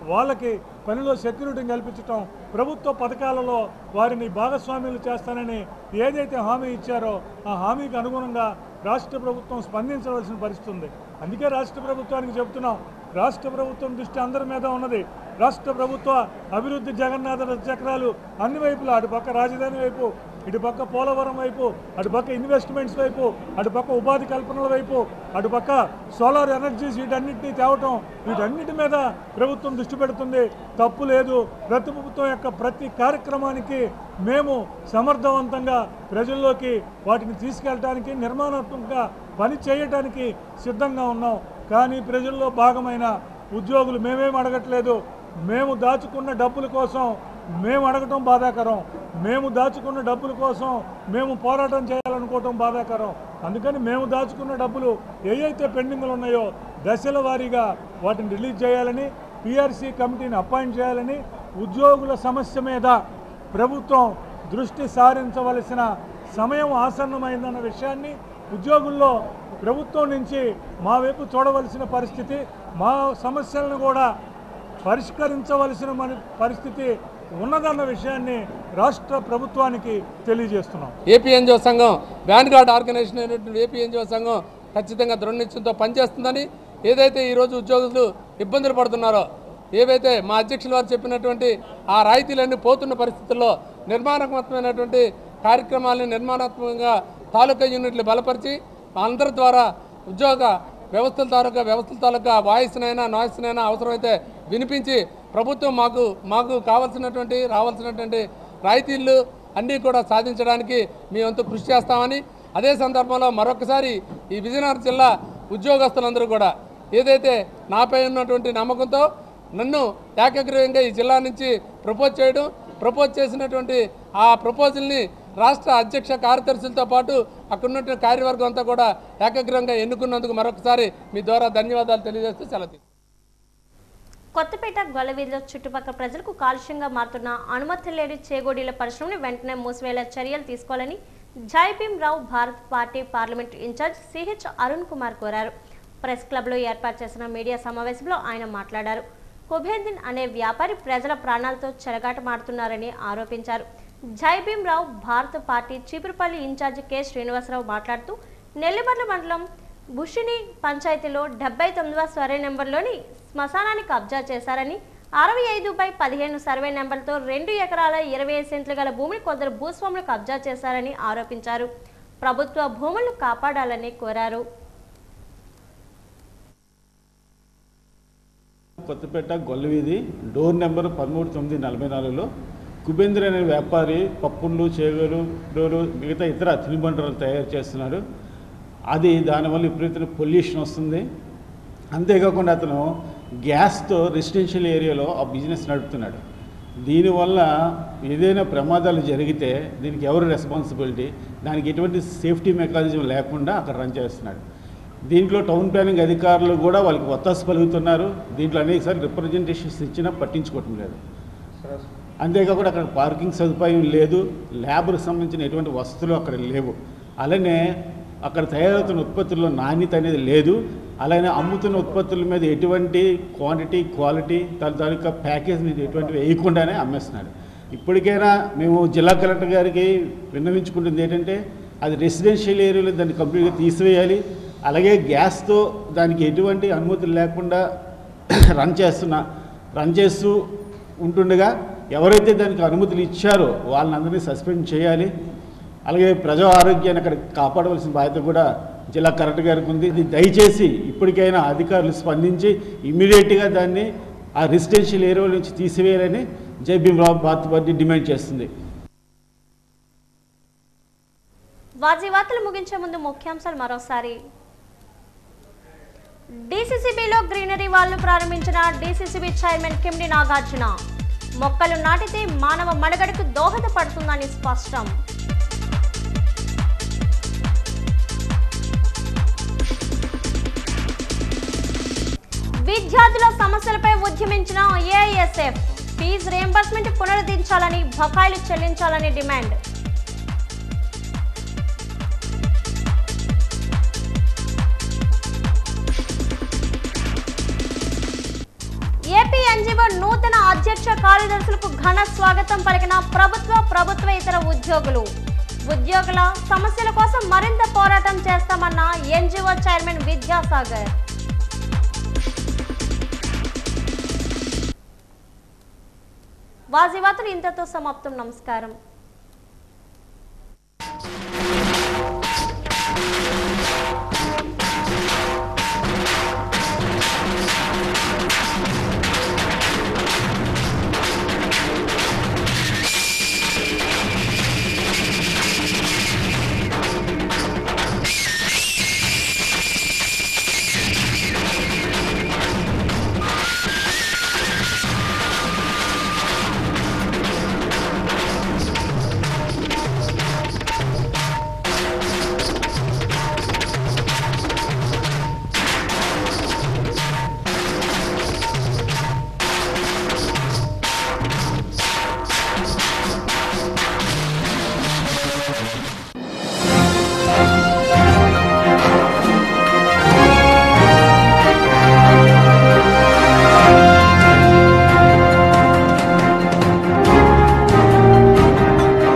వాళ్ళకి పనిలో సెక్యూరిటీని కల్పించడం, ప్రభుత్వ పథకాలలో వారిని భాగస్వామ్యులు చేస్తానని ఏదైతే హామీ ఇచ్చారో ఆ హామీకి అనుగుణంగా రాష్ట్ర ప్రభుత్వం స్పందించవలసిన పరిస్థితి ఉంది. అందుకే రాష్ట్ర ప్రభుత్వానికి చెబుతున్నాం, రాష్ట్ర ప్రభుత్వం దృష్టి అందరి మీద ఉన్నది. రాష్ట్ర ప్రభుత్వ అభివృద్ధి జగన్నాథ చక్రాలు అన్ని వైపులా, అటుపక్క రాజధాని వైపు, ఇటుపక్క పోలవరం వైపు, అటుపక్క ఇన్వెస్ట్మెంట్స్ వైపు, అటుపక్క ఉపాధి కల్పనల వైపు, అటుపక్క సోలార్ ఎనర్జీస్, వీటన్నిటినీ తేవటం, వీటన్నిటి మీద ప్రభుత్వం దృష్టి పెడుతుంది. తప్పు లేదు. ప్రభుత్వం యొక్క ప్రతి కార్యక్రమానికి మేము సమర్థవంతంగా ప్రజల్లోకి వాటిని తీసుకెళ్ళడానికి, నిర్మాణాత్మకంగా పని చేయడానికి సిద్ధంగా ఉన్నాం. కానీ ప్రజల్లో భాగమైన ఉద్యోగులు మేమేం అడగట్లేదు. మేము దాచుకున్న డబ్బుల కోసం మేము అడగటం బాధాకరం. మేము దాచుకున్న డబ్బుల కోసం మేము పోరాటం చేయాలనుకుంటున్నాం. లేకపోవడం బాధాకరం. అందుకని మేము దాచుకున్న డబ్బులు ఏవైతే పెండింగ్లు ఉన్నాయో దశల వారీగా వాటిని రిలీజ్ చేయాలని, పిఆర్సీ కమిటీని అపాయింట్ చేయాలని, ఉద్యోగుల సమస్య మీద ప్రభుత్వం దృష్టి సారించవలసిన సమయం ఆసన్నమైందన్న విషయాన్ని ఉద్యోగుల్లో ప్రభుత్వం నుంచి మా వైపు చూడవలసిన పరిస్థితి, మా సమస్యలను కూడా పరిష్కరించవలసిన పరిస్థితి ఉన్నదన్న విషయాన్ని రాష్ట్ర ప్రభుత్వానికి తెలియజేస్తున్నాం. ఏపీ ఎన్జిఓ సంఘం వ్యాన్గార్డ్ ఆర్గనైజేషన్ అయినటువంటి ఏపీ ఎన్జిఓ సంఘం ఖచ్చితంగా దృఢనిశ్చయంతో పనిచేస్తుందని, ఏదైతే ఈరోజు ఉద్యోగులు ఇబ్బందులు పడుతున్నారో, ఏవైతే మా అధ్యక్షుల వారు చెప్పినటువంటి ఆ రాయితీలన్నీ పోతున్న పరిస్థితుల్లో నిర్మాణాత్మకమైనటువంటి కార్యక్రమాలను నిర్మాణాత్మకంగా తాలూకా యూనిట్లు బలపరిచి అందరి ద్వారా ఉద్యోగ వ్యవస్థల తాలూకా వాయిస్నైనా నాయిస్నైనా అవసరమైతే వినిపించి ప్రభుత్వం మాకు కావాల్సినటువంటి రావాల్సినటువంటి రాయితీలు అన్నీ కూడా సాధించడానికి మీ వంతు కృషి చేస్తామని, అదే సందర్భంలో మరొకసారి ఈ విజయనగరం జిల్లా ఉద్యోగస్తులందరూ కూడా ఏదైతే నాపై ఉన్నటువంటి నమ్మకంతో నన్ను ఏకగ్రీవంగా ఈ జిల్లా నుంచి ప్రపోజ్ చేసినటువంటి ఆ ప్రపోజల్ని రాష్ట్ర అధ్యక్ష కార్యదర్శులతో పాటు అక్కడ ఉన్నటువంటి కార్యవర్గం అంతా కూడా ఏకగ్రీవంగా ఎన్నుకున్నందుకు మరొకసారి మీ ద్వారా ధన్యవాదాలు తెలియజేస్తూ సెలవు. కొత్తపేట గొల్లవీధిలో చుట్టుపక్కల ప్రజలకు కాలుష్యంగా మారుతున్న అనుమతి లేని చేగోడీల పరిశ్రమను వెంటనే మూసివేలా చర్యలు తీసుకోవాలని Jai Bhim Rao Bharat party parliament incharge CH Arun Kumar కోరారు. ప్రెస్ క్లబ్లో ఏర్పాటు చేసిన మీడియా సమావేశంలో ఆయన మాట్లాడారు. కుబేందిన్ అనే వ్యాపారి ప్రజల ప్రాణాలతో చెలగాటమాడుతున్నారని ఆరోపించారు. Jai Bheem Rao Bharat party Cheepurupalli incharge K Srinivasarao మాట్లాడుతూ నెల్లిమర్ల మండలం బుషిని పంచాయతీలో 79వ సర్వే నెంబర్లోని శ్మశానాన్ని కబ్జా చేశారని, 65/15 సర్వే నెంబర్తో 2 ఎకరాల 25 సెంట్లు గల భూమిని కొందరు భూస్వాములు కబ్జా చేశారని ఆరోపించారు. ప్రభుత్వ భూములను కాపాడాలని కోరారు. కొత్తపేట గొల్లవీధి డోర్ నెంబర్ 13944లో కుబేంద్ర అనే వ్యాపారి పప్పులు, చేగలు, డోలు, మిగతా ఇతర తినుబండలు తయారు చేస్తున్నాడు. దానివల్ల విపరీతమైన పొల్యూషన్ వస్తుంది. అంతేకాకుండా అతను గ్యాస్తో రెసిడెన్షియల్ ఏరియాలో ఆ బిజినెస్ నడుపుతున్నాడు. దీనివల్ల ఏదైనా ప్రమాదాలు జరిగితే దీనికి ఎవరు రెస్పాన్సిబిలిటీ, దానికి ఎటువంటి సేఫ్టీ మెకానిజం లేకుండా అక్కడ రన్ చేస్తున్నాడు. దీంట్లో టౌన్ ప్లానింగ్ అధికారులు కూడా వాళ్ళకి ఒత్తాసు పలుకుతున్నారు. దీంట్లో అనేకసార్లు రిప్రజెంటేషన్స్ ఇచ్చినా పట్టించుకోవటం లేదు. అంతేకాకుండా అక్కడ పార్కింగ్ సదుపాయం లేదు, ల్యాబ్కు సంబంధించిన ఎటువంటి వసతులు అక్కడ లేవు. అలానే అక్కడ తయారవుతున్న ఉత్పత్తుల్లో నాణ్యత అనేది లేదు. అలానే అమ్ముతున్న ఉత్పత్తుల మీద ఎటువంటి క్వాంటిటీ, క్వాలిటీ, తాలూకా ప్యాకేజ్ మీద ఎటువంటివి వేయకుండానే అమ్మేస్తున్నాడు. ఇప్పటికైనా మేము జిల్లా కలెక్టర్ గారికి విన్నవించుకుంటుంది ఏంటంటే, అది రెసిడెన్షియల్ ఏరియాలో దాన్ని కంప్లీట్గా తీసివేయాలి. అలాగే గ్యాస్తో దానికి ఎటువంటి అనుమతులు లేకుండా రన్ చేస్తూ ఉంటుండగా ఎవరైతే దానికి అనుమతులు ఇచ్చారో వాళ్ళని అందరినీ సస్పెండ్ చేయాలి. అలాగే ప్రజా ఆరోగ్యాన్ని అక్కడ కాపాడవలసిన బాధ్యత కూడా జిల్లా కలెక్టర్ గారికి ఉంది. ఇది దయచేసి ఇప్పటికైనా అధికారులు స్పందించి ఇమ్మీడియట్గా దాన్ని ఆ రెసిడెన్షియల్ ఏరియా నుంచి తీసివేయాలని జైభీమ్ రావు భారత్ పార్టీ డిమాండ్ చేస్తుంది. వార్తలు ముగించే ముందు ముఖ్యాంశాలు మరోసారి. డీసీసీబీలో గ్రీనరీ వాల్ను ప్రారంభించిన డీసీసీబీ చైర్మన్ కిమ్డి నాగార్జున, మొక్కలు నాటితే మానవ మనుగడకు దోహదపడుతుందని స్పష్టం. విద్యార్థుల సమస్యలపై ఉద్యమించిన ఏఐఎస్ఎఫ్, ఫీజు రియంబర్స్మెంట్ పునరుద్ధరించాలని, బకాయిలు చెల్లించాలని డిమాండ్. ఏపీ ఎన్జీఓ నూతన అధ్యక్ష కార్యదర్శులకు ఘన స్వాగతం పలికిన ప్రభుత్వేతర ఉద్యోగుల సమస్యల కోసం మరింత పోరాటం చేస్తామన్న ఎన్జీఓ చైర్మన్ విద్యాసాగర్. వార్తలు ఇంతతో సమాప్తం. నమస్కారం.